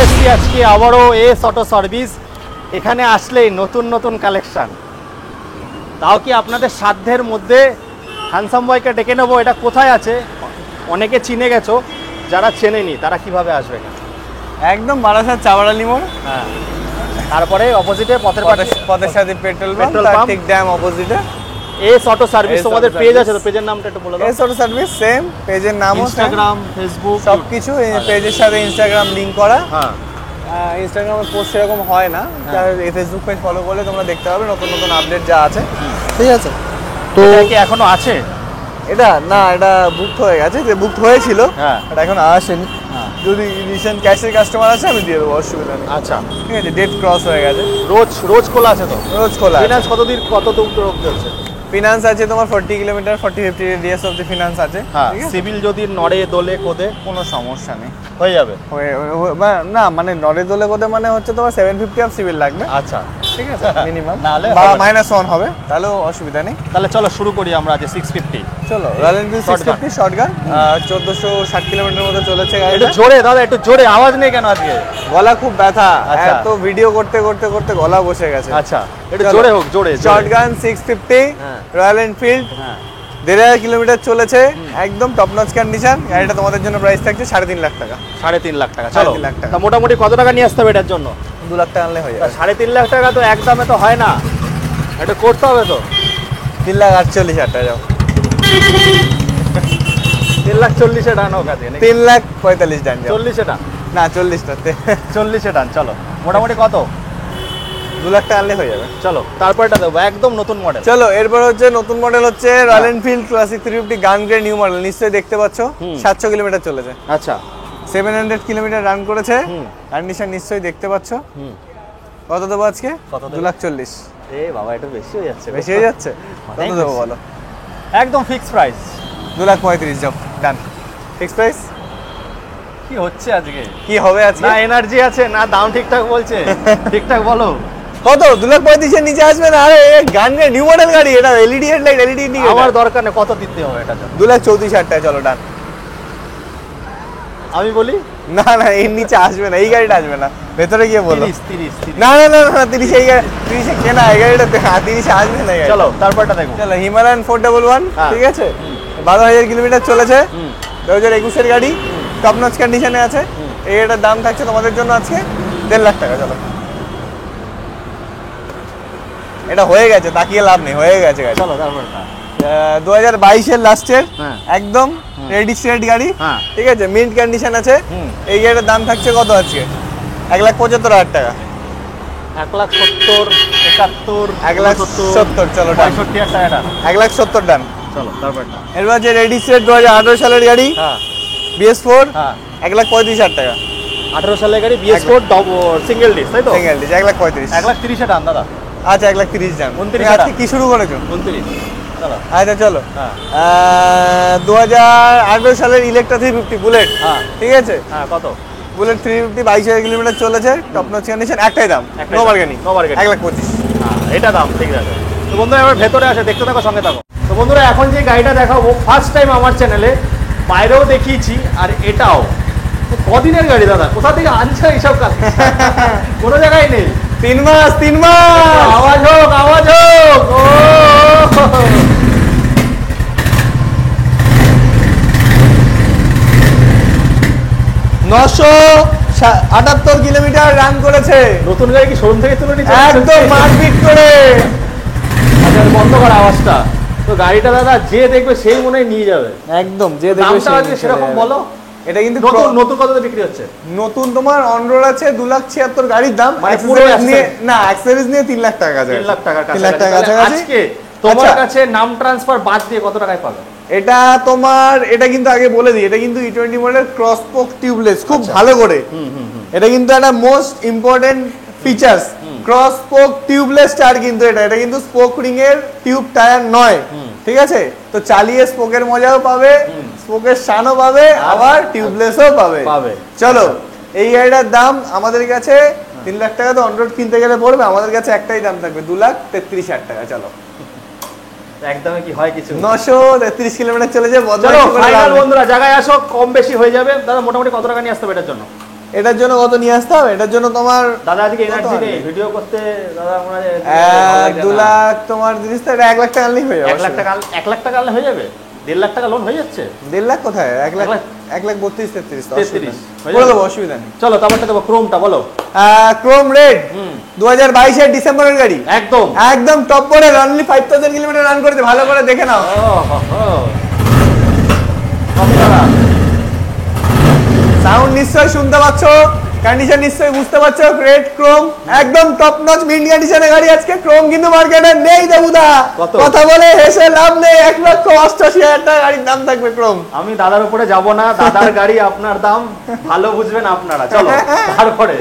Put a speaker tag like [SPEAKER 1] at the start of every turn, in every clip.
[SPEAKER 1] এসেছি আজকে আবারও এস অটো সার্ভিস। এখানে আসলেই নতুন নতুন কালেকশন, তাও কি আপনাদের সাধ্যের মধ্যে। হ্যান্ডসাম বয়কে ডেকে নেবো। এটা কোথায় আছে? অনেকে চিনে গেছো, যারা চেনেনি তারা কিভাবে আসবে?
[SPEAKER 2] একদম বারাসাত চাওয়ারালি মোড়।
[SPEAKER 1] হ্যাঁ, তারপরে অপোজিটে
[SPEAKER 2] পথের সাথে পেট্রোল পাম্প, ঠিক ড্যাম অপোজিটে
[SPEAKER 1] এস অটো সার্ভিস। তোমাদের পেজ আছে তো? পেজের নামটা একটু বলে দাও।
[SPEAKER 2] এস অটো সার্ভিস সেম পেজের নাম,
[SPEAKER 1] ইনস্টাগ্রাম, ফেসবুক
[SPEAKER 2] সবকিছু পেজের সাথে ইনস্টাগ্রাম লিংক করা।
[SPEAKER 1] হ্যাঁ,
[SPEAKER 2] ইনস্টাগ্রামে পোস্ট সেরকম হয় না, ফেসবুক পেজ ফলো করলে তোমরা দেখতে পাবে নতুন নতুন আপডেট যা আছে। ঠিক আছে,
[SPEAKER 1] তো কি এখনো আছে?
[SPEAKER 2] এটা না, এটা বুক হয়ে গেছে, যে বুক হয়েছিল
[SPEAKER 1] হ্যাঁ,
[SPEAKER 2] এটা এখন আসেনি। যদি রিসেন্ট ক্যাশের কাস্টমার আছে আমি দিয়ে দেবো, অসুবিধা নেই।
[SPEAKER 1] আচ্ছা,
[SPEAKER 2] ঠিক আছে, ডেট ক্রস হয়ে গেছে।
[SPEAKER 1] রোজ খোলা আছে তো?
[SPEAKER 2] রোজ খোলা।
[SPEAKER 1] ফিনান্স কত দূর অবধি হচ্ছে?
[SPEAKER 2] ফিনান্স আছে তোমার 40 kilometre, 40-50 radius of the finance আছে।
[SPEAKER 1] সিভিল যদি নড়ে দোলে কোদে
[SPEAKER 2] কোনো সমস্যা নেই,
[SPEAKER 1] হয়ে যাবে।
[SPEAKER 2] না মানে নড়ে দোলে কোদে মানে হচ্ছে তোমার 750 অফ সিভিল লাগবে।
[SPEAKER 1] আচ্ছা,
[SPEAKER 2] ঠিক আছে, মিনিমাম
[SPEAKER 1] নাহলে
[SPEAKER 2] বা -1 হবে, তাহলেও অসুবিধা নেই।
[SPEAKER 1] তাহলে চলো শুরু করি আমরা আজ 650।
[SPEAKER 2] চলো, রয়্যাল এনফিল্ড 650 শর্টগান, 1460 কিলোমিটার মতো চলেছে গাড়ি।
[SPEAKER 1] একটু জোরে দাদা, একটু জোরে। আওয়াজ নেই কেন আজকে?
[SPEAKER 2] গলা খুব ব্যথা, এত ভিডিও করতে করতে করতে গলা বসে গেছে।
[SPEAKER 1] আচ্ছা, একটু জোরে হোক, জোরে।
[SPEAKER 2] শর্টগান 650 রয়্যাল এনফিল্ড, 1500 কিলোমিটার চলেছে, একদম টপ নচ কন্ডিশন। গাড়িটা তোমাদের জন্য প্রাইস থাকছে 3.5 লাখ টাকা।
[SPEAKER 1] 3.5 লাখ টাকা। চলো,
[SPEAKER 2] 3.5 লাখ টাকা।
[SPEAKER 1] মোটামুটি কত টাকা নিয়ে আসতে হবে এটার জন্য?
[SPEAKER 2] 2 লাখ টাকা আনলে হয়ে যাবে।
[SPEAKER 1] 3.5 লাখ টাকা তো একদমে তো হয় না, এটা করতে হবে তো।
[SPEAKER 2] 3,48,000 টাকা যাও।
[SPEAKER 1] 3,40,000 ডান হোক আজকে।
[SPEAKER 2] 3,45,000 ডান যাও।
[SPEAKER 1] 40 টান
[SPEAKER 2] না 40 টা
[SPEAKER 1] 40 টান। চলো, মোটামুটি কত?
[SPEAKER 2] 2 লাখ টাকা আনলে হয়ে যাবে।
[SPEAKER 1] চলো, তারপরটা দেবো একদম নতুন মডেল।
[SPEAKER 2] চলো, এরপর হচ্ছে নতুন মডেল হচ্ছে রয়্যাল এনফিল্ড ক্লাসিক 350 গান গ্রে নিউ মডেল। নিশ্চয়ই দেখতে পাচ্ছ, 700 কিলোমিটার চলেছে।
[SPEAKER 1] আচ্ছা,
[SPEAKER 2] 700 কিলোমিটার রান করেছে। কন্ডিশন নিশ্চয়ই দেখতে পাচ্ছ। কত দেবো আজকে? 2,40,000।
[SPEAKER 1] এ বাবা, এটা বেশি হয়ে যাচ্ছে।
[SPEAKER 2] বেশি হয়ে যাচ্ছে? কত দেবো বলো?
[SPEAKER 1] একদম ফিক্স প্রাইস
[SPEAKER 2] 2,35,000 যাও, ডান। Fix price.
[SPEAKER 1] কি হচ্ছে আজকে?
[SPEAKER 2] কি হবে আজকে?
[SPEAKER 1] না এনার্জি আছে না, দাম ঠিকঠাক বলছে। ঠিকঠাক বলো।
[SPEAKER 2] কত? 2,35,000 এর নিচে আসবে না? আরে গান গ্রে নিউ মডেল গাড়ি, এটা এলইডি হেডলাইট, এলইডি ইন্ডিকেটর।
[SPEAKER 1] আমার দরকার নেই, কত দিতে হবে এটা?
[SPEAKER 2] 2,34,000 টাকা। চলো, ডান।
[SPEAKER 1] আমি বলি
[SPEAKER 2] না না, এর নিচে আসবে না, এই গাড়িটা আসবে না। ভেতরে গিয়ে বলো।
[SPEAKER 1] 30।
[SPEAKER 2] না না না না, 30 এই গাড়ি, 30 এ কেনা এই গাড়িটা 30 আসবে না।
[SPEAKER 1] চলো, তারপরটা দেখো।
[SPEAKER 2] চলো, হিমালয়ান 411, ঠিক আছে, 12,000 কিলোমিটার চলেছে, 2021 এর গাড়ি, টপ নচ কন্ডিশনে আছে। এই গাড়িটার দাম থাকছে তোমাদের জন্য আজকে 1.5 লাখ টাকা। চলো, এটা হয়ে গেছে, তাকিয়ে লাভ নেই, হয়ে গেছে গাড়ি।
[SPEAKER 1] চলো, তারপরটা
[SPEAKER 2] 2022 এর লাস্টের একদম রেডি স্ট্রেট গাড়ি, ঠিক আছে, মিন্ট কন্ডিশন আছে। এই গাড়িটার দাম থাকছে কত আজকে? 1,75,000 টাকা।
[SPEAKER 1] 1,70,000, 71,
[SPEAKER 2] 1,70,000। চলো,
[SPEAKER 1] 65,000 টাকা।
[SPEAKER 2] 1,70,000 ডান।
[SPEAKER 1] চলো, তারপরটা
[SPEAKER 2] এরপর যে রেডি স্ট্রেট 2018 সালের গাড়ি, BS4, 1,35,000 টাকা।
[SPEAKER 1] 18 সালের গাড়ি, BS4 সিঙ্গেল ডিস্ক, তাই তো?
[SPEAKER 2] Single disc, 1,35,000।
[SPEAKER 1] 1,30,000 টাকা দাদা।
[SPEAKER 2] আচ্ছা, 1,30,000 ডান।
[SPEAKER 1] 29,000
[SPEAKER 2] আজকে কি শুরু করেছো?
[SPEAKER 1] 29। চলো,
[SPEAKER 2] আচ্ছা, চলো। 2018 সালের ইলেকট্রা 350 বুলেট, ঠিক আছে।
[SPEAKER 1] কত?
[SPEAKER 2] বুলেট 350, 22,000 কিলোমিটার চলেছে, টপ নচ কন্ডিশন, একটাই দাম, নো বার্গেনিং। 1,25,000।
[SPEAKER 1] এটা দাম ঠিক আছে। তো বন্ধুরা, এবার ভেতরে আসে, দেখতে থাকো, সঙ্গে থাকো। তো বন্ধুরা, এখন যে গাড়িটা দেখাবো ফার্স্ট টাইম আমার চ্যানেলে, বাইরেও দেখিয়েছি আর এটাও। কদিনের গাড়ি দাদা? কোথা থেকে আনছে এইসব কাজ? কোনো জায়গায় নেই।
[SPEAKER 2] 3 মাস।
[SPEAKER 1] আওয়াজ হোক, আওয়াজ হোক। ও
[SPEAKER 2] 978 কিলোমিটার রান করেছে।
[SPEAKER 1] নতুন গাড়ি কি শোরুম থেকে তুলে নিচ্ছে?
[SPEAKER 2] একদম মারপিট করে।
[SPEAKER 1] আচ্ছা, বন্ধ কর আওয়াজটা। তো গাড়িটা দাদা যে দেখবে সেই মনে হয় নিয়ে যাবে।
[SPEAKER 2] একদম, যে দেখবে
[SPEAKER 1] দামটা আজকে সেরকম বলো।
[SPEAKER 2] এটা কিন্তু
[SPEAKER 1] নতুন কততে বিক্রি হচ্ছে?
[SPEAKER 2] নতুন তোমার অন রোড আছে 2,76,000 গাড়ির দাম,
[SPEAKER 1] মানে পুরো
[SPEAKER 2] নিয়ে না, অ্যাক্সেসরিজ নিয়ে 3 লাখ টাকা আছে।
[SPEAKER 1] 3 লাখ টাকা
[SPEAKER 2] 3 লাখ টাকা আছে।
[SPEAKER 1] আজকে তোমার কাছে নাম ট্রান্সফার বাদ দিয়ে কত টাকায় পাবে?
[SPEAKER 2] এটা তোমার, এটা কিন্তু আগে বলে দিই, এটা কিন্তু E20 model cross spoke tubeless, খুব ভালো করে। এটা কিন্তু একটা most important features, cross spoke tubeless tyre কিন্তু এটা কিন্তু স্পোক রিং এর টিউব টায়ার নয়, ঠিক আছে। তো চালিয়ে স্পোকের মজাও পাবে, স্পোকের শানও পাবে, আবার টিউবলেসও পাবে। চলো, এই গাড়িটার দাম আমাদের কাছে 3 লাখ টাকা তো অন রোড কিনতে গেলে পড়বে, আমাদের কাছে একটাই দাম থাকবে 2,33,000 টাকা। চলো,
[SPEAKER 1] একদমই কি হয় কিছু?
[SPEAKER 2] 933 কিলোমিটার চলে যায়।
[SPEAKER 1] চলো ফাইনাল বন্ধুরা, জায়গায় আসো, কম বেশি হয়ে যাবে। দাদা মোটামুটি কত টাকা নিয়ে আসতে হবে এটার জন্য?
[SPEAKER 2] এটার জন্য কত নিয়ে আসতে হবে? এটার জন্য তোমার
[SPEAKER 1] দাদা আজকে এনার্জি নেই ভিডিও করতে, দাদা আমার
[SPEAKER 2] 2 লাখ তোমার জিনিসটা, এটা 1 লাখ টাকা আনলেই হয়ে যাবে।
[SPEAKER 1] 1 লাখ টাকা, 1 লাখ টাকা আনলে হয়ে যাবে? 1.5 লাখ টাকা লোন হয়ে যাচ্ছে?
[SPEAKER 2] 1.5 লাখ কোথায়, 1 লাখ, 1 লাখ 32 33 বলে দেবো, অসুবিধা নেই।
[SPEAKER 1] চলো তারপরটা দেবো, ক্রোমটা বলো।
[SPEAKER 2] ক্রোম রেড 2022 এর ডিসেম্বরের গাড়ি,
[SPEAKER 1] একদম
[SPEAKER 2] একদম top model, only 5000 kilometre run করেছে, ভালো করে দেখে নাও। সাউন্ড নিশ্চয়ই শুনতে পাচ্ছ, কন্ডিশন নিশ্চয়ই বুঝতে পারছো। রেড ক্রোম একদম টপ নচ মিড কন্ডিশনের গাড়ি। আজকে ক্রোম কিন্তু মার্কেটে নেই দেবুদা, কথা বলে হেসে লাভ নেই। 1,88,000 টাকা গাড়ির দাম থাকবে ক্রোম।
[SPEAKER 1] আমি দাদার উপরে যাব না, দাদার গাড়ি আপনার দাম ভালো বুঝবেন আপনারা। চলো তারপরে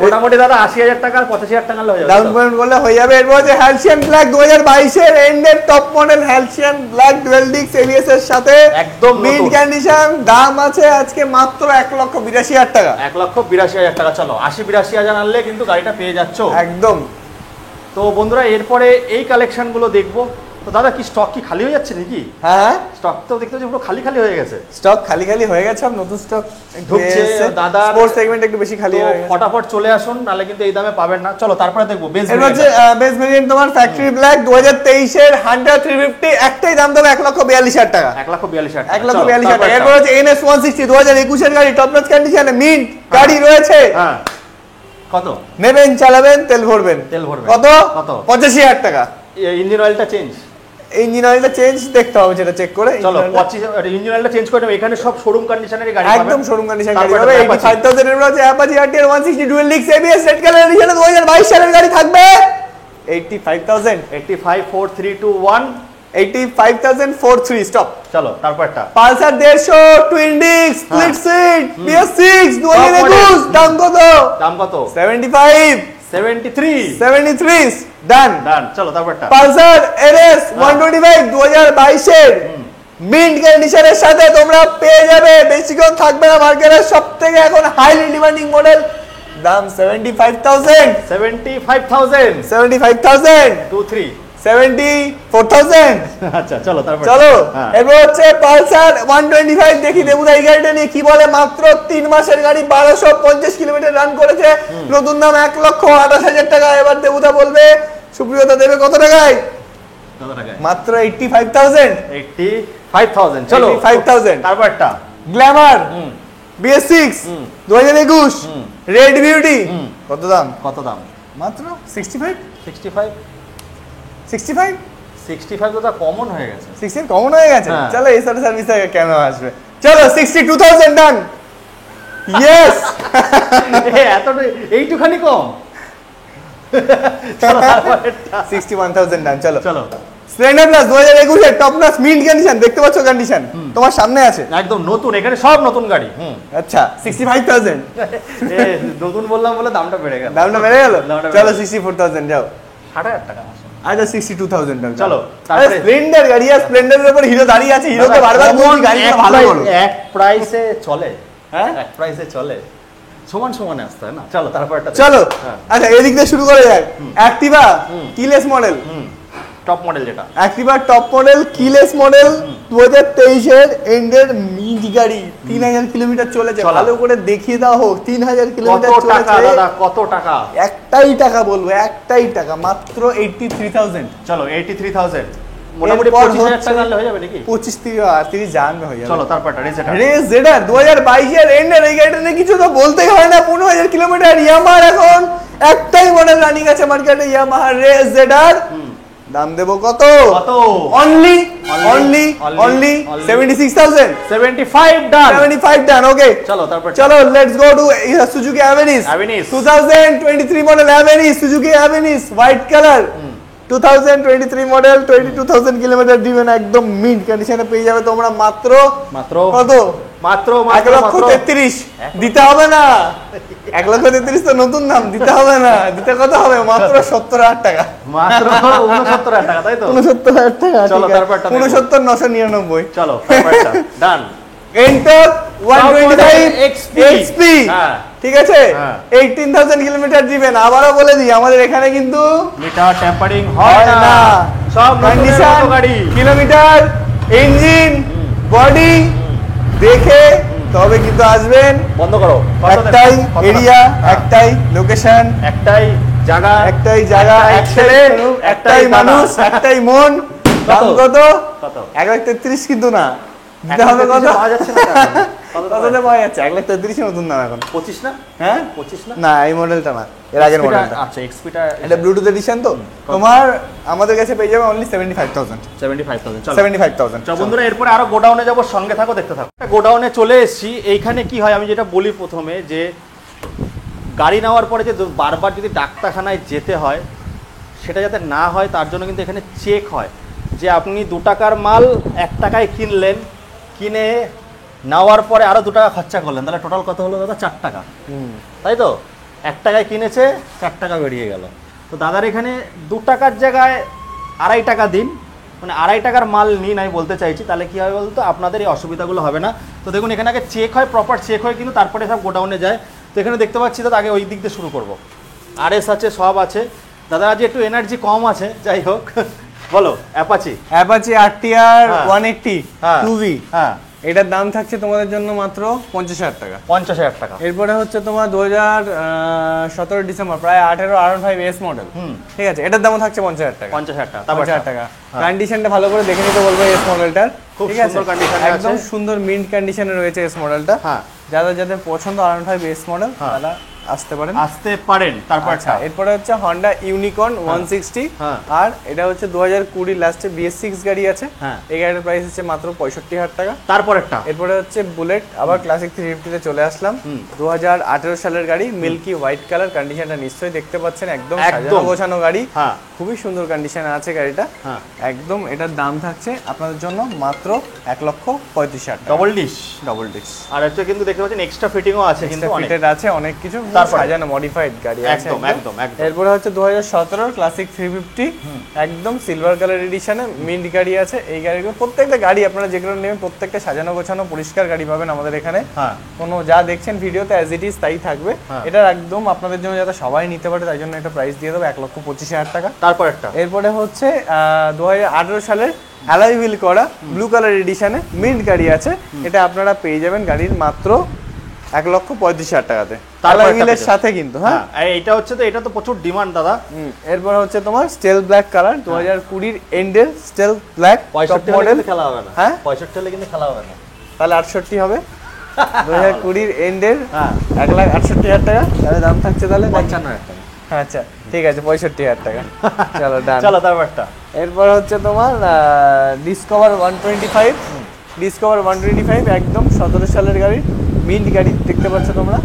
[SPEAKER 1] মোটামুটি দাদা 80,000 টাকা 85,000 টাকা হয়ে যাবে,
[SPEAKER 2] ডাউন পেমেন্ট করলে হয়ে যাবে। এরপর হচ্ছে হ্যালসিয়ান ব্ল্যাক 2022 এর এন্ডের টপ মডেল হ্যালসিয়ান ব্ল্যাক ডুয়াল ডিস্ক এবিএস এর সাথে
[SPEAKER 1] একদম
[SPEAKER 2] মিড কন্ডিশন, দাম আছে আজকে মাত্র 1,82,000 টাকা।
[SPEAKER 1] 1,82,000 টাকা। চলো 80-82,000 আনলে কিন্তু গাড়িটা পেয়ে যাচ্ছ
[SPEAKER 2] একদম।
[SPEAKER 1] তো বন্ধুরা এরপরে এই কালেকশন গুলো দেখবো। তো দাদা কি স্টক কি খালি হয়ে যাচ্ছে নাকি?
[SPEAKER 2] হ্যাঁ,
[SPEAKER 1] স্টক তো দেখতে পাচ্ছি পুরো খালি খালি হয়ে গেছে।
[SPEAKER 2] স্টক খালি খালি হয়ে গেছে, আর নতুন স্টক
[SPEAKER 1] ঢুকছে। দাদা
[SPEAKER 2] স্পোর্টস সেগমেন্ট একটু বেশি খালি হয়ে গেছে,
[SPEAKER 1] ফটাফট চলে আসুন, নালে কিন্তু এই দামে পাবেন না। চলো তারপরে দেখবো বেস
[SPEAKER 2] এর হচ্ছে বেস ভেরিয়েন্ট তোমার ফ্যাক্টরি ব্ল্যাক 2023 এর হান্টার 350, একটাই দাম দেবে 1,42,000 টাকা।
[SPEAKER 1] 1,42,000 টাকা।
[SPEAKER 2] 1,42,000 টাকা। এরপর হচ্ছে NS 160 2021 এর গাড়ি, টপ নচ কন্ডিশনে মিন্ট গাড়ি রয়েছে।
[SPEAKER 1] হ্যাঁ, কত
[SPEAKER 2] নেবেন, চালাবেন, তেল ভরবেন।
[SPEAKER 1] তেল ভরবেন
[SPEAKER 2] কত? 85,000 টাকা।
[SPEAKER 1] ইঞ্জিন অয়েলটা চেঞ্জ,
[SPEAKER 2] ইঞ্জিন অয়েলটা চেঞ্জ দেখতে হবে, যেটা চেক করে।
[SPEAKER 1] চলো 25 ইঞ্জিন অয়েলটা চেঞ্জ করে নেব। এখানে সব শোরুম কন্ডিশনের গাড়ি পাবেন,
[SPEAKER 2] একদম শোরুম কন্ডিশন গাড়ি হবে। 85,000 এর আছে Apache RTR 160 dual disc ABS red colour এডিশনে 2022 সালের গাড়ি থাকবে 85,000
[SPEAKER 1] 85,4,3,2,1
[SPEAKER 2] 85,043 স্টপ।
[SPEAKER 1] চলো তারপরটা
[SPEAKER 2] Pulsar 150 twin disc split seat BS6 2021, দাম কত?
[SPEAKER 1] দাম কত?
[SPEAKER 2] 75
[SPEAKER 1] 73
[SPEAKER 2] ডান
[SPEAKER 1] ডান। চলো তারপরটা
[SPEAKER 2] পালসার NS 125 2022 এর মিন্ট কন্ডিশনের সাথে তোমরা পেয়ে যাবে, বেশিক্ষণ থাকবে না মার্কেটের সবথেকে এখন হাইলি ডিমান্ডিং মডেল, দাম 75,000
[SPEAKER 1] 75,000 23
[SPEAKER 2] 74,000।
[SPEAKER 1] আচ্ছা চলো তারপর
[SPEAKER 2] চলো এবার হচ্ছে পালসার 125 দেখি দেবুদা এই গাড়িটা নিয়ে কি বলে। মাত্র 3 মাসের গাড়ি, 1250 কিলোমিটার রান করেছে, নতুন দাম 1,28,000 টাকা। এবার দেবুদা বলবে সুপ্রিয়তা দেবে কত টাকায়?
[SPEAKER 1] কত টাকায়?
[SPEAKER 2] মাত্র 85,000
[SPEAKER 1] 85,000 চলো
[SPEAKER 2] 85,000।
[SPEAKER 1] তারপরটা
[SPEAKER 2] গ্ল্যামার BS6 2021 রেড বিউটি, কত দাম?
[SPEAKER 1] কত দাম?
[SPEAKER 2] মাত্র 65
[SPEAKER 1] 65 তো তা কমন হয়ে গেছে।
[SPEAKER 2] 16 কমন হয়ে গেছে।
[SPEAKER 1] হ্যাঁ।
[SPEAKER 2] চলো এই সাথে সার্ভিস থেকে কেন আসবে? চলো 62,000 ডান। ইয়েস,
[SPEAKER 1] এতটা এইটুখানি কম। চলো তারপরটা
[SPEAKER 2] 61,000 ডান। চলো
[SPEAKER 1] চলো
[SPEAKER 2] স্প্লেন্ডার প্লাস 2021 এর টপ নচ মিন্ট কন্ডিশন, দেখতে পাচ্ছ কন্ডিশন তোমার সামনে আছে,
[SPEAKER 1] একদম নতুন, এখানে সব নতুন গাড়ি।
[SPEAKER 2] আচ্ছা 65,000
[SPEAKER 1] নতুন বললাম বলে দামটা বেড়ে গেল।
[SPEAKER 2] দামটা বেড়ে গেল।
[SPEAKER 1] দামটা বেড়ে
[SPEAKER 2] চলো
[SPEAKER 1] গেল।
[SPEAKER 2] 64,000 যাও।
[SPEAKER 1] 60,000 টাকা।
[SPEAKER 2] আচ্ছা 62,000 টাকা।
[SPEAKER 1] চলো
[SPEAKER 2] আরে স্প্লেন্ডার গাড়ি, আর স্প্লেন্ডারের উপর হিরো দাঁড়িয়ে আছে, হিরোকে বারবার বলছি গাড়িটা ভালো করো।
[SPEAKER 1] এক প্রাইসে চলে,
[SPEAKER 2] হ্যাঁ
[SPEAKER 1] এক প্রাইসে চলে, সমান সমানে আসতে হয় না। চলো তারপরটা
[SPEAKER 2] চলো।
[SPEAKER 1] হ্যাঁ।
[SPEAKER 2] আচ্ছা এদিক দিয়ে শুরু করে যাক। Activa keyless model,
[SPEAKER 1] top model যেটা
[SPEAKER 2] Activa top model keyless model 2023 এর এন্ডের মিড গাড়ি, 3,000 কিলোমিটার চলেছে।
[SPEAKER 1] চলো।
[SPEAKER 2] ভালো করে দেখিয়ে দাও হোক 3,000
[SPEAKER 1] কত
[SPEAKER 2] কিলোমিটার
[SPEAKER 1] টাকা
[SPEAKER 2] চলেছে।
[SPEAKER 1] দাদা, কত টাকা?
[SPEAKER 2] একটাই টাকা বলবো, একটাই টাকা, মাত্র 83,000।
[SPEAKER 1] চলো 83,000 মোটামুটি
[SPEAKER 2] এরপর
[SPEAKER 1] 25,000
[SPEAKER 2] হচ্ছে
[SPEAKER 1] টাকা আনলে হয়ে যাবে নাকি?
[SPEAKER 2] 25-30 জান হয়ে যাবে।
[SPEAKER 1] চলো তারপরটা রেজেটার।
[SPEAKER 2] রেস জেডার 2022 এর এন্ডের এই গাড়িটা নিয়ে কিছু তো বলতেই হয় না। 15,000 কিলোমিটার ইয়ামাহার এখন একটাই মডেল রানিং আছে মার্কেটে, ইয়ামাহা রেস জেডার। দাম দেবো কত?
[SPEAKER 1] কত?
[SPEAKER 2] অনলি
[SPEAKER 1] Only
[SPEAKER 2] 76,000
[SPEAKER 1] 75 ডান।
[SPEAKER 2] 75 ডান। ওকে
[SPEAKER 1] চলো তারপর
[SPEAKER 2] চলো let's go to Suzuki Avenis
[SPEAKER 1] Avenis।
[SPEAKER 2] 2023 model Avenis, Suzuki Avenis white colour, 2023 model, 22,000 kilometre driven, একদম মিড কন্ডিশনে পেয়ে যাবে তোমরা মাত্র কত?
[SPEAKER 1] মাত্র
[SPEAKER 2] 1,33,000 দিতে হবে না। 1,33,000 তো নতুন দাম, দিতে হবে না। দিতে কত হবে? মাত্র 70,000 টাকা।
[SPEAKER 1] মাত্র 69,000 টাকা, তাই তো?
[SPEAKER 2] 69,000 টাকা।
[SPEAKER 1] চলো তারপরটা দেখো।
[SPEAKER 2] 69,999।
[SPEAKER 1] চলো তারপরটা ডান।
[SPEAKER 2] এন্টর 125
[SPEAKER 1] XP
[SPEAKER 2] XP,
[SPEAKER 1] হ্যাঁ
[SPEAKER 2] ঠিক আছে।
[SPEAKER 1] হ্যাঁ।
[SPEAKER 2] 18,000 কিলোমিটার ড্রিভেন। আবারও বলে দিই আমাদের এখানে কিন্তু
[SPEAKER 1] মিটার টেম্পারিং
[SPEAKER 2] হয়
[SPEAKER 1] হয়
[SPEAKER 2] না।
[SPEAKER 1] না, সব কন্ডিশন গাড়ি।
[SPEAKER 2] কিলোমিটার, ইঞ্জিন, বডি দেখে তবে কিন্তু আসবেন।
[SPEAKER 1] বন্ধ করো।
[SPEAKER 2] একটাই এরিয়া, একটাই লোকেশন,
[SPEAKER 1] একটাই জায়গা,
[SPEAKER 2] এক ছেলে, একটাই মানুষ, একটাই মন। দাম কত?
[SPEAKER 1] কত?
[SPEAKER 2] 1,33,000 কিন্তু না, দিতে হবে কত?
[SPEAKER 1] পাওয়া যাচ্ছে না
[SPEAKER 2] কততে পাওয়া যাচ্ছে? 1,33,000 নতুন দাম এখন।
[SPEAKER 1] 25 না?
[SPEAKER 2] হ্যাঁ
[SPEAKER 1] 25 না?
[SPEAKER 2] না, এই মডেলটা না, এর আগের মডেলটা।
[SPEAKER 1] আচ্ছা এক্সপিটা
[SPEAKER 2] এটা ব্লুটুথ এডিশন তো তোমার আমাদের কাছে পেয়ে যাবে অনলি 75,000।
[SPEAKER 1] 75,000। চলো
[SPEAKER 2] 75,000।
[SPEAKER 1] চলো বন্ধুরা, এরপরে আরো গোডাউনে যাব, সঙ্গে থাকো, দেখতে থাকো। গোডাউনে চলে এসেছি। এইখানে কি হয় আমি যেটা বলি প্রথমে, যে গাড়ি নেওয়ার পরে যে বারবার যদি ডাক্তারখানায় যেতে হয়, সেটা যাতে না হয় তার জন্য কিন্তু এখানে চেক হয়। যে আপনি 2 টাকার মাল 1 টাকায় কিনলেন, কিনে নেওয়ার পরে আরও 2 টাকা খরচা করলেন, তাহলে টোটাল কত হলো দাদা? 4 টাকা। তাই তো? 1 টাকায় কিনেছে, 4 টাকা বেরিয়ে গেল। তো দাদার এখানে 2 টাকার জায়গায় 2.5 টাকা দিন, মানে 2.5 টাকার মাল নিন আমি বলতে চাইছি। তাহলে কী হবে বলতো, আপনাদের এই অসুবিধাগুলো হবে না। তো দেখুন এখানে আগে চেক হয়, প্রপার চেক হয়, কিন্তু তারপরে সব গোডাউনে যায়। তো এখানে দেখতে পাচ্ছি দাদা, আগে ওই দিক দিয়ে শুরু করবো। RS আছে, সব আছে। দাদা আজ একটু এনার্জি কম আছে, যাই হোক বলো। অ্যাপাচি
[SPEAKER 2] RTR 180
[SPEAKER 1] হ্যাঁ
[SPEAKER 2] 2V,
[SPEAKER 1] হ্যাঁ,
[SPEAKER 2] এটার দাম থাকছে তোমাদের জন্য মাত্র 50,000 টাকা।
[SPEAKER 1] 50,000 টাকা।
[SPEAKER 2] এরপরে হচ্ছে তোমার 2017 ডিসেম্বর, প্রায় 18 R15S মডেল। ঠিক আছে, এটার দামও থাকছে 50,000 টাকা।
[SPEAKER 1] 50,000 টাকা।
[SPEAKER 2] 50,000 টাকা। কন্ডিশনটা ভালো করে দেখে নিতে বলবো এস মডেলটার।
[SPEAKER 1] খুব
[SPEAKER 2] ঠিক আছে,
[SPEAKER 1] সুন্দর কন্ডিশনে আছে,
[SPEAKER 2] একদম সুন্দর মিন্ট কন্ডিশনে রয়েছে এস মডেলটা।
[SPEAKER 1] হ্যাঁ,
[SPEAKER 2] যাদের পছন্দ R15S মডেল তারা আসতে পারেন।
[SPEAKER 1] তারপর
[SPEAKER 2] আচ্ছা, এরপরে হচ্ছে হন্ডা ইউনিকর্ন 160,
[SPEAKER 1] হ্যাঁ।
[SPEAKER 2] আর এটা হচ্ছে 2020 লাস্টে BS6 গাড়ি আছে।
[SPEAKER 1] হ্যাঁ।
[SPEAKER 2] এই গাড়ির প্রাইস হচ্ছে মাত্র 65,000 টাকা।
[SPEAKER 1] তারপরেরটা
[SPEAKER 2] এরপরে হচ্ছে বুলেট, আবার ক্লাসিক 350 তে চলে আসলাম। 2018 সালের গাড়ি, মিল্কি হোয়াইট কালার, কন্ডিশনটা নিশ্চয়ই দেখতে পাচ্ছেন, একদম সাজানো গোছানো গাড়ি।
[SPEAKER 1] হ্যাঁ,
[SPEAKER 2] খুবই সুন্দর কন্ডিশনে আছে গাড়িটা।
[SPEAKER 1] হ্যাঁ,
[SPEAKER 2] একদম এটার দাম থাকছে আপনাদের জন্য মাত্র 1,35,000 টাকা।
[SPEAKER 1] Double dish.
[SPEAKER 2] ডবল ডিস্ক,
[SPEAKER 1] আর এটা কিন্তু দেখতে পাচ্ছেন এক্সট্রা ফিটিংও আছে, কিন্তু অনেক
[SPEAKER 2] ফিটেড আছে, অনেক কিছু
[SPEAKER 1] তারপরে?
[SPEAKER 2] সাজানো মডিফাইড গাড়ি আছে
[SPEAKER 1] একদম একদম একদম।
[SPEAKER 2] এরপরে হচ্ছে 2017 ক্লাসিক 350, একদম সিলভার কালার এডিশনে মিন্ট গাড়ি আছে। এই গাড়িগুলো প্রত্যেকটা গাড়ি আপনারা যেগুলো নেবেন প্রত্যেকটা সাজানো গোছানো পরিষ্কার গাড়ি পাবেন আমাদের এখানে।
[SPEAKER 1] হ্যাঁ,
[SPEAKER 2] কোনো যা দেখছেন ভিডিওতে অ্যাজ ইট ইজ তাই থাকবে।
[SPEAKER 1] হ্যাঁ।
[SPEAKER 2] এটা একদম আপনাদের জন্য যাতে সবাই নিতে পারে তাই জন্য এটা প্রাইস দিয়ে দেবো 1,25,000 টাকা।
[SPEAKER 1] তারপরেরটা
[SPEAKER 2] এরপরে হচ্ছে 2018 সালের অ্যালয় হুইল করা ব্লু কালার এডিশনে মিন্ট গাড়ি আছে। এটা আপনারা পেয়ে যাবেন গাড়ির মাত্র 1,35,000 টাকাতে, অ্যালয় হুইলের সাথে কিন্তু। হ্যাঁ,
[SPEAKER 1] এইটা হচ্ছে তো, এটা তো প্রচুর ডিমান্ড দাদা।
[SPEAKER 2] এরপর হচ্ছে তোমার স্টেল ব্ল্যাক কালার 2020 এন্ডের স্টেল ব্ল্যাক
[SPEAKER 1] 65
[SPEAKER 2] মডেল।
[SPEAKER 1] খেলা হবে না।
[SPEAKER 2] হ্যাঁ,
[SPEAKER 1] 65 হলে কিন্তু খেলা হবে না,
[SPEAKER 2] তাহলে 68 হবে। 2020 এন্ডের
[SPEAKER 1] হ্যাঁ
[SPEAKER 2] 1,68,000 টাকা। তাহলে দাম থাকছে তাহলে
[SPEAKER 1] 55,000 টাকা।
[SPEAKER 2] আচ্ছা ঠিক আছে, 65,000 টাকা। চলো ডান।
[SPEAKER 1] চলো তারপরটা।
[SPEAKER 2] এরপর হচ্ছে তোমার ডিসকভার 125 একদম 17 সালের গাড়ি, মিন্ট গাড়ি দেখতে পাচ্ছ তোমরা।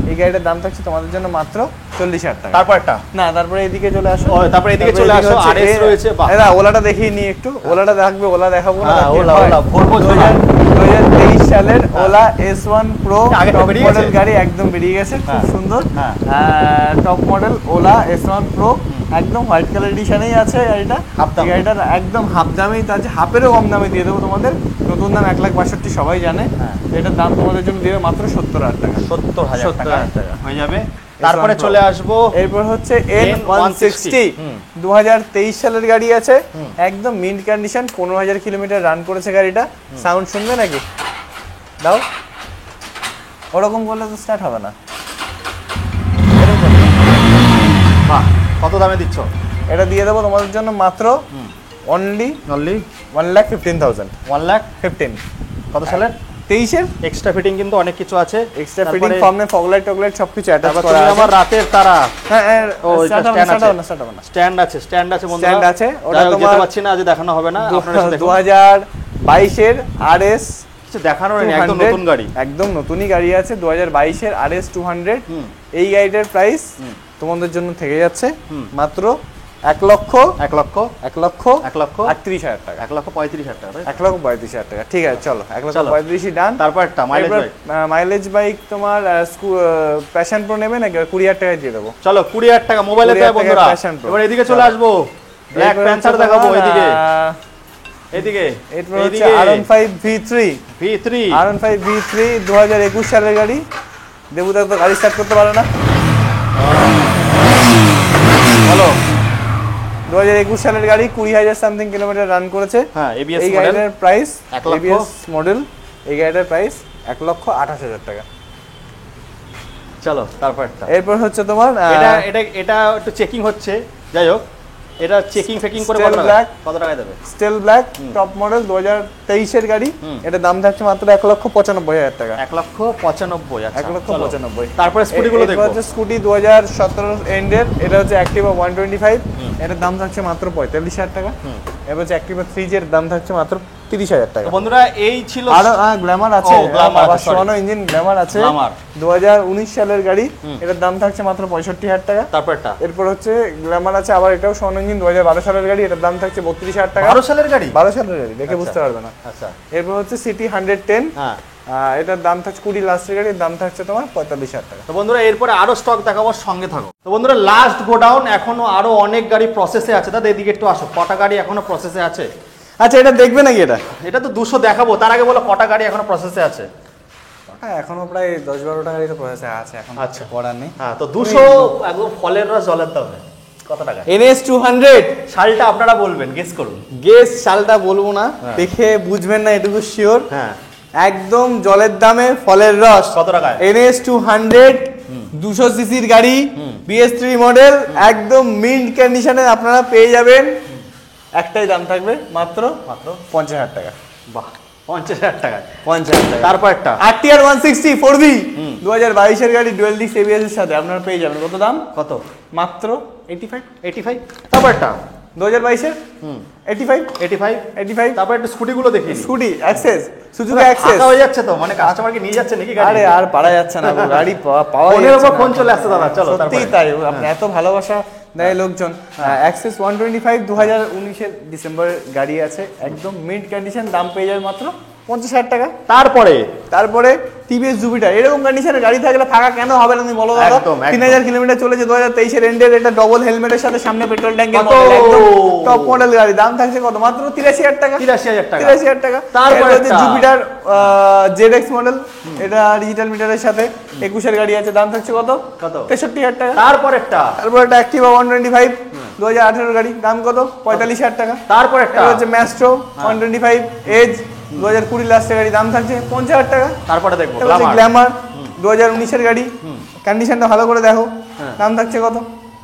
[SPEAKER 2] এই গাড়িটার দাম থাকছে তোমাদের জন্য মাত্র 40,000 টাকা।
[SPEAKER 1] তারপরটা
[SPEAKER 2] না, তারপরে এদিকে চলে আসো।
[SPEAKER 1] তারপরে এদিকে চলে আসো, RS রয়েছে।
[SPEAKER 2] এরা ওলাটা দেখিয়ে নি একটু, ওলাটা দেখবে, ওলা দেখাবো না।
[SPEAKER 1] ওলা ভলভো
[SPEAKER 2] 2023 সালের ওলা S1 Pro
[SPEAKER 1] আগে তো
[SPEAKER 2] টপ
[SPEAKER 1] বেরিয়ে
[SPEAKER 2] মডেল
[SPEAKER 1] গেছে।
[SPEAKER 2] গাড়ি, একদম বেরিয়ে গেছে, খুব
[SPEAKER 1] হ্যাঁ।
[SPEAKER 2] সুন্দর।
[SPEAKER 1] হ্যাঁ।
[SPEAKER 2] Top model OLA S1 Pro, একদম হোয়াইট কালার এডিশনেই আছে গাড়িটা।
[SPEAKER 1] হাফ দাম।
[SPEAKER 2] এই গাড়িটার একদম হাফ দামেই আছে, হাফেরও কম দামে দিয়ে দেবো তোমাদের। নতুন দাম 1,62,000 সবাই জানে।
[SPEAKER 1] হ্যাঁ।
[SPEAKER 2] এটার দাম তোমাদের জন্য দিয়ে দেবো মাত্র 70,000 টাকা।
[SPEAKER 1] 70,000 টাকা
[SPEAKER 2] 70,000 টাকা
[SPEAKER 1] হয়ে যাবে। তারপরে চলে আসবো
[SPEAKER 2] এরপর হচ্ছে N160 2023 সালের গাড়ি আছে, একদম মিন্ট কন্ডিশন, 15,000 কিলোমিটার রান করেছে গাড়িটা। সাউন্ড শুনবে নাকি? দাও, ওরকম করলে তো স্টার্ট হবে না।
[SPEAKER 1] বাহ, কত দামে দিচ্ছ?
[SPEAKER 2] এটা দিয়ে দেবো তোমাদের জন্য মাত্র অনলি 1,15,000।
[SPEAKER 1] 1,15,000 কত সালের?
[SPEAKER 2] 23-এর
[SPEAKER 1] এক্সট্রা ফিটিং কিন্তু অনেক কিছু আছে।
[SPEAKER 2] এক্সট্রা ফিটিং, ফর্মে ফগলাইট টগলাইট সবকিছু অ্যাটাচ
[SPEAKER 1] তারপর
[SPEAKER 2] করা
[SPEAKER 1] তুমি
[SPEAKER 2] আছে।
[SPEAKER 1] আমার রাতের তারা।
[SPEAKER 2] হ্যাঁ,
[SPEAKER 1] ও এটা স্ট্যান্ড আছে,
[SPEAKER 2] স্ট্যান্ড আছে
[SPEAKER 1] বন্ধুরা।
[SPEAKER 2] স্ট্যান্ড আছে। ওটা
[SPEAKER 1] যেতে
[SPEAKER 2] তোমার
[SPEAKER 1] পারছি না, আজ দেখানো হবে না, আপনারা এসে দেখুন।
[SPEAKER 2] 2022-এর RS
[SPEAKER 1] কিছু দেখানোর নেই, একদম নতুন গাড়ি,
[SPEAKER 2] একদম নতুনই গাড়ি আছে। 2022-এর RS 200। এই গাড়িটার প্রাইস তোমাদের জন্য থেকে যাচ্ছে মাত্র 1,38,000 টাকা।
[SPEAKER 1] 1,35,000 টাকা।
[SPEAKER 2] 1,35,000 টাকা, ঠিক আছে। চলো 1,35,000 ডান।
[SPEAKER 1] তারপর একটা
[SPEAKER 2] মাইলেজ বাইক তোমার প্যাশন প্রো নেবে নাকি? 20,000 টাকায় দিয়ে দেবো।
[SPEAKER 1] চলো 20,000 টাকা মোবাইলে দেয় বন্ধুরা। এবার এদিকে চলে আসবো, ব্ল্যাক প্যান্থার দেখাবো। এদিকে
[SPEAKER 2] এরপর হচ্ছে R15 V3 2021 সালের গাড়ি। দেবুদা তো গাড়ি স্টার্ট করতে পারে না।
[SPEAKER 1] বলো।
[SPEAKER 2] 2021 সালের গাড়ি, 20,000 সামথিং কিলোমিটার রান করেছে।
[SPEAKER 1] হ্যাঁ, ABS
[SPEAKER 2] এই
[SPEAKER 1] মডেল।
[SPEAKER 2] গাড়িটার প্রাইস
[SPEAKER 1] 1,00,000
[SPEAKER 2] ABS মডেল। এই গাড়িটার প্রাইস 1,28,000 টাকা।
[SPEAKER 1] চলো তারপরটা।
[SPEAKER 2] এরপর হচ্ছে তোমার
[SPEAKER 1] এটা এটা এটা একটু চেকিং হচ্ছে, যাই হোক এটা চেকিং ফেকিং করে
[SPEAKER 2] Steel black।
[SPEAKER 1] কত টাকায় দেবে?
[SPEAKER 2] স্টিল ব্ল্যাক টপ মডেল 2023 এর গাড়ি, এটা দাম থাকছে মাত্র 1,95,000 টাকা।
[SPEAKER 1] 1,95,000। আচ্ছা
[SPEAKER 2] 1,95,000।
[SPEAKER 1] তারপরে স্কুটিগুলো দেখো।
[SPEAKER 2] হচ্ছে স্কুটি 2017 এন্ডের, এটা হচ্ছে অ্যাক্টিভা 125, এটার দাম থাকছে মাত্র 45,000 টাকা। এবার হচ্ছে অ্যাক্টিভা 3G এর দাম থাকছে মাত্র 30,000 টাকা।
[SPEAKER 1] তো বন্ধুরা এই ছিল।
[SPEAKER 2] আর গ্ল্যামার আছে,
[SPEAKER 1] গ্ল্যামার
[SPEAKER 2] আবার সোনানো ইঞ্জিন গ্ল্যামার আছে, 2019 সালের গাড়ি, এটার দাম থাকছে মাত্র 65,000 টাকা।
[SPEAKER 1] তারপরটা
[SPEAKER 2] এরপর হচ্ছে গ্ল্যামার আছে, আবার এটাও সোনানো ইঞ্জিন 2012 সালের গাড়ি, এটার দাম থাকছে 32,000 টাকা।
[SPEAKER 1] 12 সালের গাড়ি?
[SPEAKER 2] 12 সালের গাড়ি, দেখে বুঝতে পারবে না।
[SPEAKER 1] আচ্ছা।
[SPEAKER 2] এরপর হচ্ছে সিটি 110,
[SPEAKER 1] হ্যাঁ
[SPEAKER 2] এটার দাম থাকছে 20 লাস্টের গাড়ির দাম থাকছে তোমার 45,000 টাকা।
[SPEAKER 1] তো বন্ধুরা এরপরে আরো স্টক দেখাবো, সঙ্গে থাকো। তো বন্ধুরা লাস্ট গোডাউন, এখনো আরো অনেক গাড়ি প্রসেসে আছে। দাদা এদিকে একটু আসো, কটা গাড়ি এখনো প্রসেসে আছে?
[SPEAKER 2] আচ্ছা, এটা দেখবে নাকি?
[SPEAKER 1] এটা তো 200 দেখাবো, তার আগে বলো কটা গাড়ি এখনো প্রসেসে আছে?
[SPEAKER 2] হ্যাঁ, এখনো প্রায় 10-12টা গাড়ি তো প্রসেসে আছে এখন।
[SPEAKER 1] আচ্ছা
[SPEAKER 2] করার নেই।
[SPEAKER 1] হ্যাঁ, তো 200 একদম ফলের রস জলের দামে কত টাকা?
[SPEAKER 2] NS 200
[SPEAKER 1] সালটা আপনারা বলবেন, গেস করুন।
[SPEAKER 2] গেস সালটা বলবো না, দেখে বুঝবেন না, এটুকু শিওর।
[SPEAKER 1] হ্যাঁ
[SPEAKER 2] একদম জলের দামে ফলের রস।
[SPEAKER 1] কত টাকায়?
[SPEAKER 2] NS 200 200 সিসির গাড়ি, BS3 মডেল, একদম মিন্ট কন্ডিশনে আপনারা পেয়ে যাবেন। একটাই দাম থাকবে মাত্র 50,000 টাকা।
[SPEAKER 1] বাহ, 50,000 টাকায়।
[SPEAKER 2] 50,000 টাকা।
[SPEAKER 1] তারপর একটা
[SPEAKER 2] RTR 160 4B 2022 এর গাড়ি, ডুয়াল ডিস্ক ABS এর সাথে আপনারা পেয়ে যাবেন। কত দাম?
[SPEAKER 1] কত?
[SPEAKER 2] মাত্র 85।
[SPEAKER 1] 85। তারপর একটা
[SPEAKER 2] 2022 এর 85।
[SPEAKER 1] 85। তারপর একটু স্কুটিগুলো দেখি।
[SPEAKER 2] Scooty access, Suzuki access.
[SPEAKER 1] হয়ে যাচ্ছে তো, মানে কাস্টমারকে নিয়ে যাচ্ছে নাকি গাড়ি?
[SPEAKER 2] আরে আর পারা যাচ্ছে না, গাড়ি পাওয়া
[SPEAKER 1] ফোনের
[SPEAKER 2] যাচ্ছে
[SPEAKER 1] উপর
[SPEAKER 2] না।
[SPEAKER 1] ফোন চলে আসছে দাদা। চলো
[SPEAKER 2] সত্যি তাই, আপনি এত ভালোবাসা দেয় লোকজন। অ্যাক্সেস 125 2019 এর ডিসেম্বরের গাড়ি আছে, একদম মিড কন্ডিশন, দাম পেয়ে যাবে মাত্র 50,000 টাকা। তারপরে টিভিএস জুপিটার, এরকম কন্ডিশনের গাড়ি থাকলে ফাঁকা কেন হবে না তুমি বলো দাদা? 3000 কিলোমিটার চলেছে, 2023 এর এন্ডের, এটা ডবল হেলমেটের সাথে সামনে পেট্রোল ট্যাঙ্কের মডেল, একদম টপ মডেল গাড়ি, দাম থাকছে কত? মাত্র 83,000 টাকা। 83,000 টাকা।
[SPEAKER 1] তারপরে
[SPEAKER 2] হচ্ছে জুপিটার ZX মডেল, এটা ডিজিটাল মিটারের সাথে 21 এর গাড়ি আছে, দাম থাকছে কত? 63,000 টাকা।
[SPEAKER 1] তারপর একটা
[SPEAKER 2] অ্যাক্টিভা 125 2018 গাড়ি, দাম কত? 45,000 টাকা।
[SPEAKER 1] তারপর একটা
[SPEAKER 2] হচ্ছে ম্যাস্ট্রো 125 এজ 2020 লাস্টের গাড়ি, দাম থাকছে 50,000 টাকা।
[SPEAKER 1] তারপরে দেখবো
[SPEAKER 2] গ্ল্যামার 2019 এর গাড়ি, কন্ডিশনটা ভালো করে দেখো, দাম থাকছে কত?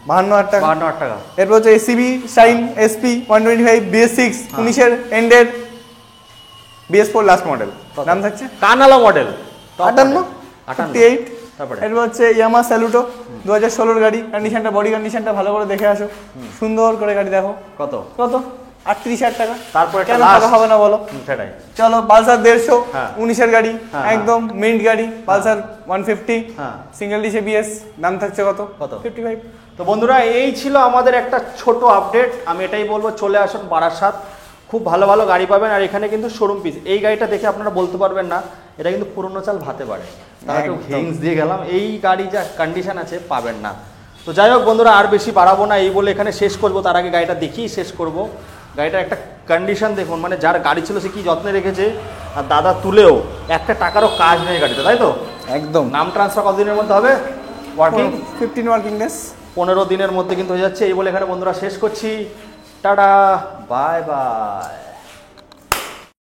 [SPEAKER 2] 52,000 টাকা।
[SPEAKER 1] 52,000 টাকা।
[SPEAKER 2] এরপর হচ্ছে ACB শাইন SP 125 BS6 19 এর এন্ডের BS4 লাস্ট মডেল, দাম থাকছে
[SPEAKER 1] কানালা মডেল
[SPEAKER 2] 58। এরপর হচ্ছে ইয়ামা স্যালুটো 2016 এর গাড়ি, কন্ডিশনটা, বডি কন্ডিশনটা ভালো করে দেখে আসো, সুন্দর করে গাড়ি দেখো। কত? 38,000 টাকা।
[SPEAKER 1] তারপরে
[SPEAKER 2] কেন টাকা হবে না বলো?
[SPEAKER 1] সেটাই।
[SPEAKER 2] চলো পালসার 150 19 এর গাড়ি, একদম মিন্ট গাড়ি, পালসার 150 সিঙ্গেল ডিসি BS, দাম থাকছে কত? 55।
[SPEAKER 1] তো বন্ধুরা এই ছিল আমাদের একটা ছোট আপডেট। আমি এটাই বলবো, চলে আসুন বারাসাত, খুব ভালো ভালো গাড়ি পাবেন। আর এখানে কিন্তু শোরুম পিস, এই গাড়িটা দেখে আপনারা বলতে পারবেন না এটা কিন্তু পুরনো চাল ভাতে পারে, তাহলে একটু হিংস দিয়ে গেলাম। এই গাড়ি যা কন্ডিশন আছে পাবেন না। তো যাই হোক বন্ধুরা, আর বেশি বাড়াবো না, এই বলে এখানে শেষ করব। তার আগে গাড়িটা দেখিয়ে শেষ করব। গাড়িটার একটা কন্ডিশন দেখুন, মানে যার গাড়ি ছিল সে কি যত্নে রেখেছে, আর দাদা তুলেও একটা টাকারও কাজ নেই গাড়িতে, তাই তো?
[SPEAKER 2] একদম।
[SPEAKER 1] নাম ট্রান্সফার কতদিনের মধ্যে হবে? ওয়ার্কিং
[SPEAKER 2] 15 ওয়ার্কিং ডেজ,
[SPEAKER 1] 15 দিনের মধ্যে কিন্তু হয়ে যাচ্ছে। এই বলে এখানে বন্ধুরা শেষ করছি। Tata, bye bye.